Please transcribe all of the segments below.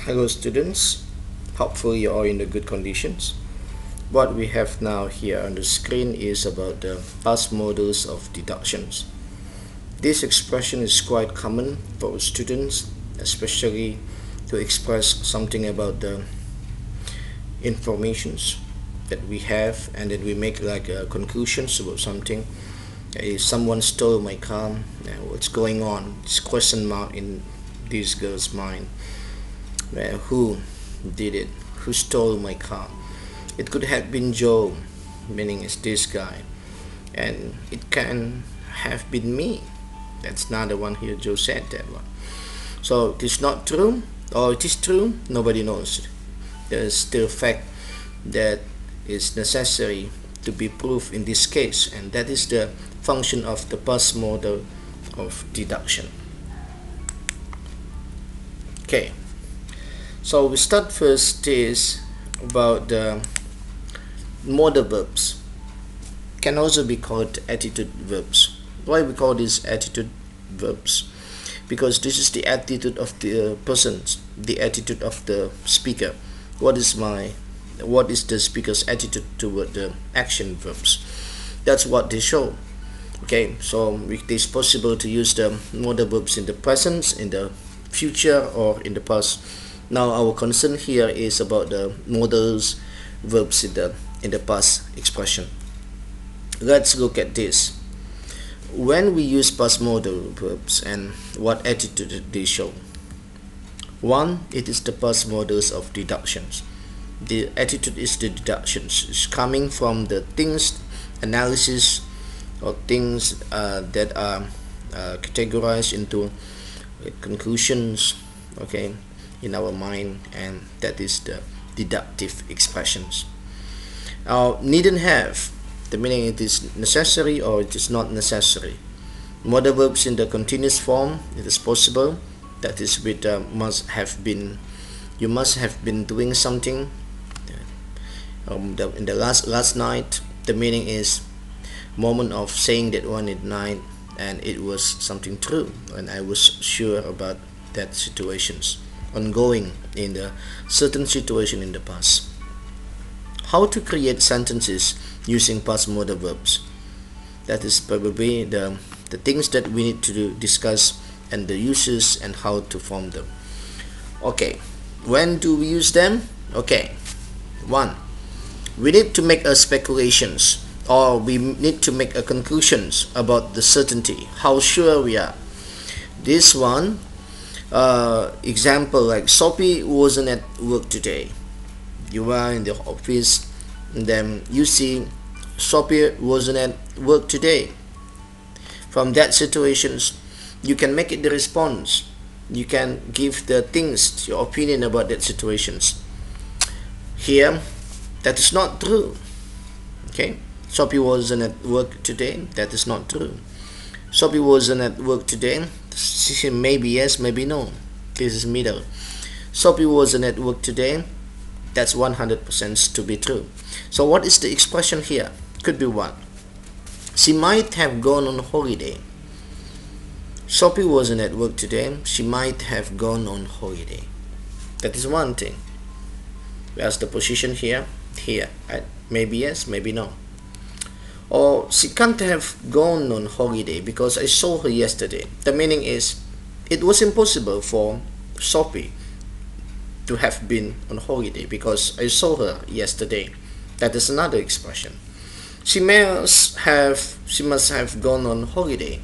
Hello students, hopefully you are in the good conditions. What we have now here on the screen is about the past modals of deductions. This expression is quite common for students, especially to express something about the informations that we have, and then we make like conclusions about something. If someone stole my car, what's going on? It's question mark in this girl's mind. Who did it? Who stole my car? It could have been Joe, meaning it's this guy, and it can have been me. That's not the one here. Joe said that one. So it is not true, or it is true. Nobody knows. There is still fact that is necessary to be proved in this case, and that is the function of the past modal of deduction. Okay. So we start first is about the modal verbs. Can also be called attitude verbs. Why we call these attitude verbs? Because this is the attitude of the person, the attitude of the speaker. What is the speaker's attitude toward the action verbs? That's what they show. Okay, so it is possible to use the modal verbs in the present, in the future, or in the past. Now our concern here is about the modals verbs in the past expression. Let's look at this. When we use past modal verbs, and what attitude they show? One, it is the past modals of deductions. The attitude is the deductions. It's coming from the things analysis or things that are categorized into conclusions, okay, in our mind, and that is the deductive expressions. Now, needn't have, the meaning it is necessary or it is not necessary. Modal verbs in the continuous form, it is possible. That is with must have been. You must have been doing something in the last night. The meaning is moment of saying that one at night, and it was something true, and I was sure about that situations ongoing in the certain situation in the past. How to create sentences using past modal verbs? That is probably the things that we need to discuss, and the uses and how to form them. Okay, when do we use them? Okay, one, we need to make a speculations, or we need to make a conclusions about the certainty, how sure we are. This one, example like Sophie wasn't at work today. You are in the office, and then you see Sophie wasn't at work today. From that situations, you can make it the response. You can give the things, your opinion about that situations. Here, that is not true. Okay, Sophie wasn't at work today. That is not true. Sophie wasn't at work today. Maybe yes, maybe no. This is middle. Sophie wasn't at work today. That's 100% to be true. So what is the expression here? Could be one. She might have gone on holiday. Sophie wasn't at work today. She might have gone on holiday. That is one thing. Whereas the position here, maybe yes, maybe no. Or she can't have gone on holiday because I saw her yesterday. The meaning is it was impossible for Sophie to have been on holiday because I saw her yesterday. That is another expression. She must have gone on holiday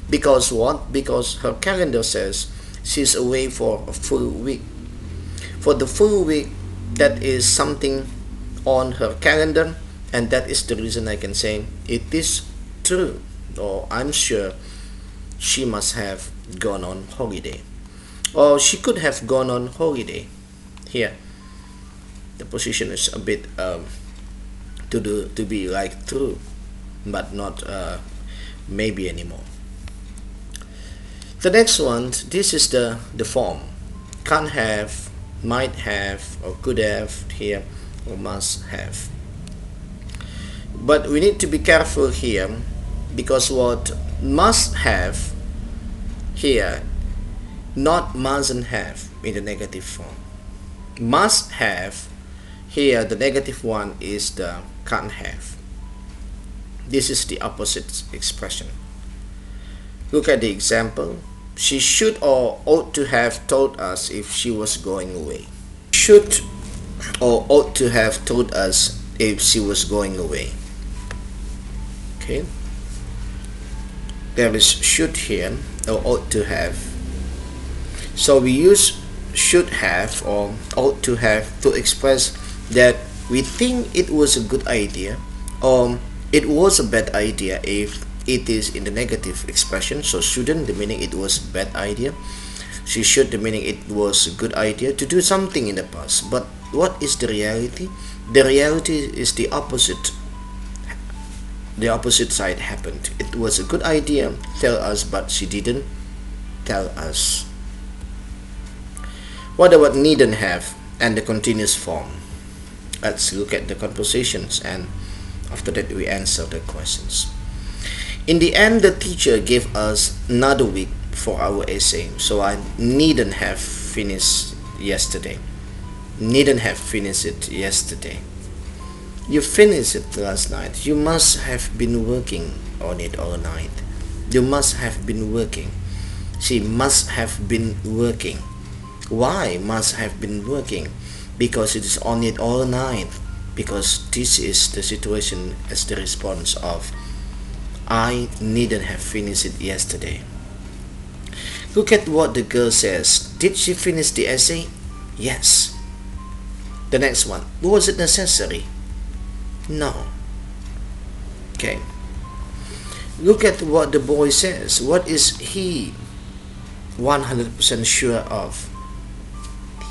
because what? Because her calendar says she's away for a full week. For the full week, that is something on her calendar, and that is the reason I can say it is true, or I'm sure she must have gone on holiday, or she could have gone on holiday. Here the position is a bit to be like true, but not maybe anymore. The next one, this is the form. Can't have, might have, or could have here, or must have. But we need to be careful here, because what must have here not mustn't have in the negative form. Must have, here the negative one is the can't have. This is the opposite expression. Look at the example. She should or ought to have told us if she was going away. Should or ought to have told us if she was going away. Okay, there is should here, or ought to have. So we use should have or ought to have to express that we think it was a good idea or it was a bad idea if it is in the negative expression. So shouldn't, the meaning it was a bad idea. She should, the meaning it was a good idea to do something in the past. But what is the reality? The reality is the opposite. The opposite side happened. It was a good idea, tell us, but she didn't tell us. What about needn't have and the continuous form? Let's look at the compositions, and after that we answer the questions. In the end, the teacher gave us another week for our essay, so I needn't have finished yesterday. Needn't have finished it yesterday. You finished it last night. You must have been working on it all night. You must have been working. She must have been working. Why must have been working? Because it is on it all night. Because this is the situation as the response of I needn't have finished it yesterday. Look at what the girl says. Did she finish the essay? Yes. The next one. Was it necessary? No. Okay. Look at what the boy says. What is he 100% sure of?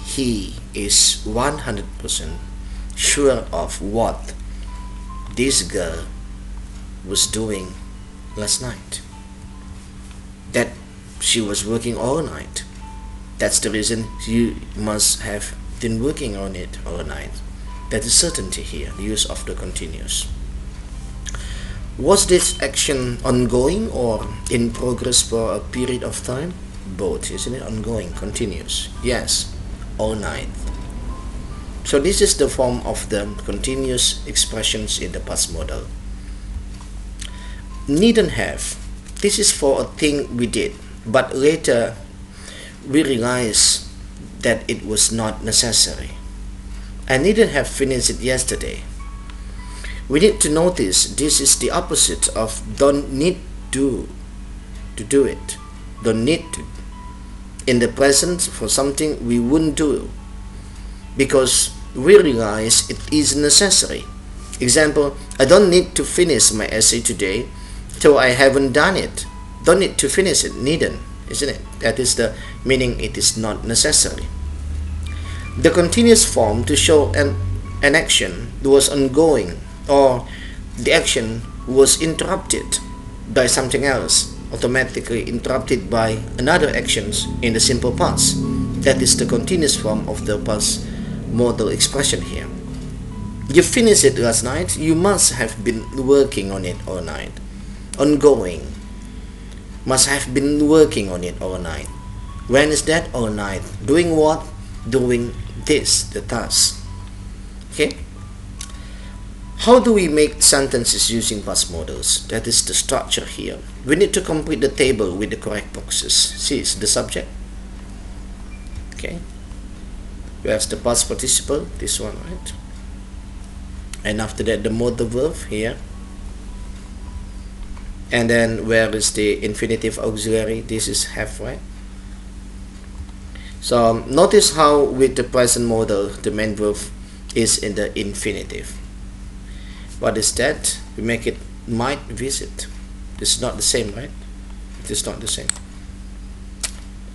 He is 100% sure of what this girl was doing last night. That she was working all night. That's the reason you must have been working on it all night. That is certainty here, the use of the continuous. Was this action ongoing or in progress for a period of time? Both, isn't it? Ongoing, continuous. Yes, all night. So this is the form of the continuous expressions in the past modal. Needn't have. This is for a thing we did, but later we realize that it was not necessary. I needn't have finished it yesterday. We need to notice this is the opposite of don't need to do it. Don't need to. In the present, for something we wouldn't do because we realize it is necessary. Example, I don't need to finish my essay today, so I haven't done it. Don't need to finish it, needn't, isn't it? That is the meaning it is not necessary. The continuous form to show an action was ongoing or the action was interrupted by something else, automatically interrupted by another actions in the simple past. That is the continuous form of the past modal expression here. You finished it last night. You must have been working on it all night. Ongoing. Must have been working on it all night. When is that? All night. Doing what? Doing this, the task. Okay? How do we make sentences using past modals? That is the structure here. We need to complete the table with the correct boxes. See, it's the subject. Okay? Where's the past participle? This one, right? And after that, the modal verb here. And then where is the infinitive auxiliary? This is have, right? So notice how with the present modal the main verb is in the infinitive. What is that? We make it might visit. This is not the same, right? It is not the same.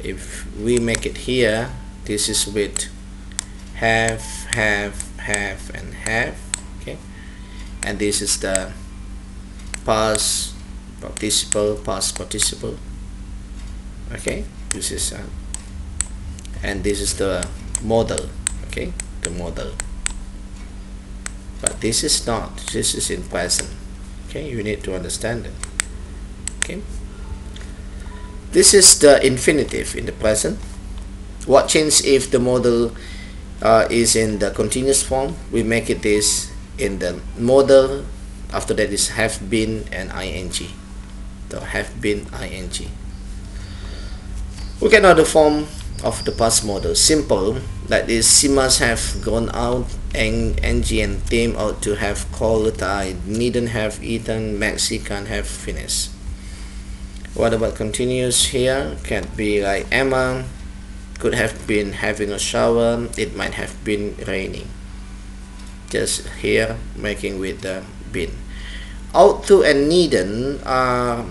If we make it here, this is with have, and have. Okay, and this is the past participle. Okay, this is and this is the modal. Okay, the modal. But this is not. This is in present. Okay, you need to understand it. Okay, this is the infinitive in the present. What changes if the modal is in the continuous form, we make it this in the modal. After that is have been and ing. So have been ing. We get another form of the past modal. Simple, that is, she must have gone out, ing and came out to have called, I needn't have eaten, Maxi can't have finished. What about continuous here? Can be like Emma could have been having a shower, it might have been raining. Just here making with the been. Ought to and needn't are,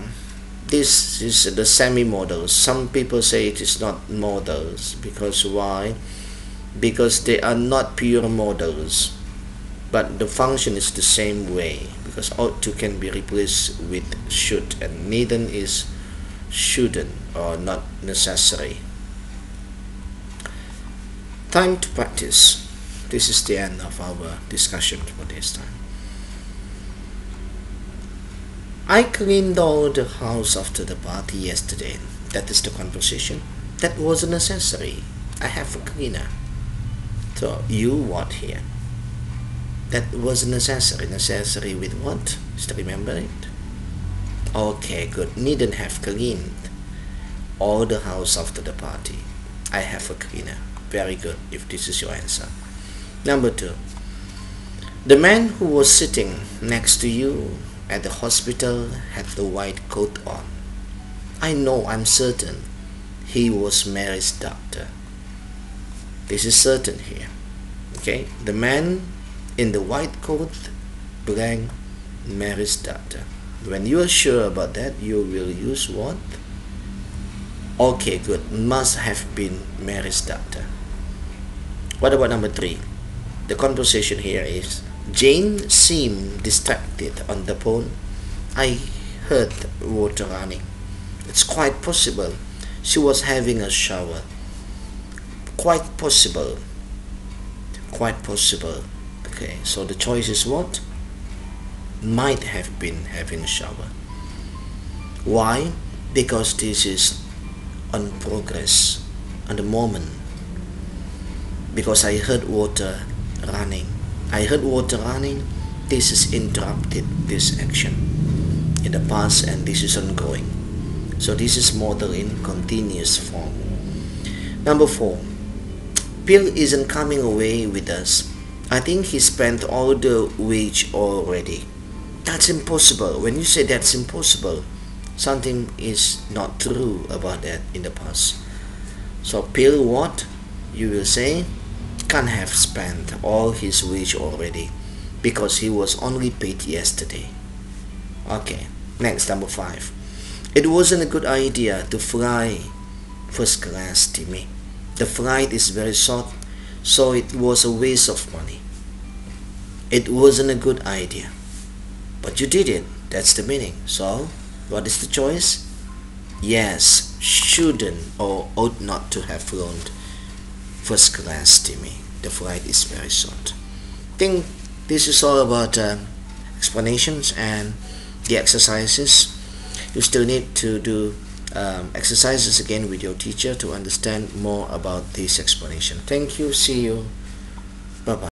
this is the semi-modals. Some people say it is not modals. Because why? Because they are not pure modals, but the function is the same way, because ought to can be replaced with should, and needn't is shouldn't or not necessary. Time to practice. This is the end of our discussion for this time. I cleaned all the house after the party yesterday. That is the conversation. That wasn't necessary. I have a cleaner. So you what here? That was necessary. Necessary with what? Just remember it. Okay, good. Needn't have cleaned all the house after the party. I have a cleaner. Very good, if this is your answer. Number 2. The man who was sitting next to you at the hospital had the white coat on. I know, I'm certain. He was Mary's doctor. This is certain here. Okay, the man in the white coat, blank, Mary's doctor. When you are sure about that, you will use what? Okay, good. Must have been Mary's doctor. What about number 3? The conversation here is, Jane seemed distracted on the phone. I heard water running. It's quite possible she was having a shower. Quite possible. Quite possible. Okay, so the choice is what? Might have been having a shower. Why? Because this is on progress, on the moment. Because I heard water running. I heard water running. This is interrupted, this action in the past, and this is ongoing. So this is modal in continuous form. Number 4. Bill isn't coming away with us. I think he spent all the wage already. That's impossible. When you say that's impossible, something is not true about that in the past. So Bill what? You will say can't have spent all his wage already because he was only paid yesterday. Okay, next, number 5. It wasn't a good idea to fly first class, Timmy. The flight is very short, so it was a waste of money. It wasn't a good idea, but you did it. That's the meaning. So what is the choice? Yes, shouldn't or ought not to have flown first class, Timmy. The flight is very short. I think this is all about explanations and the exercises. You still need to do exercises again with your teacher to understand more about this explanation. Thank you. See you. Bye-bye.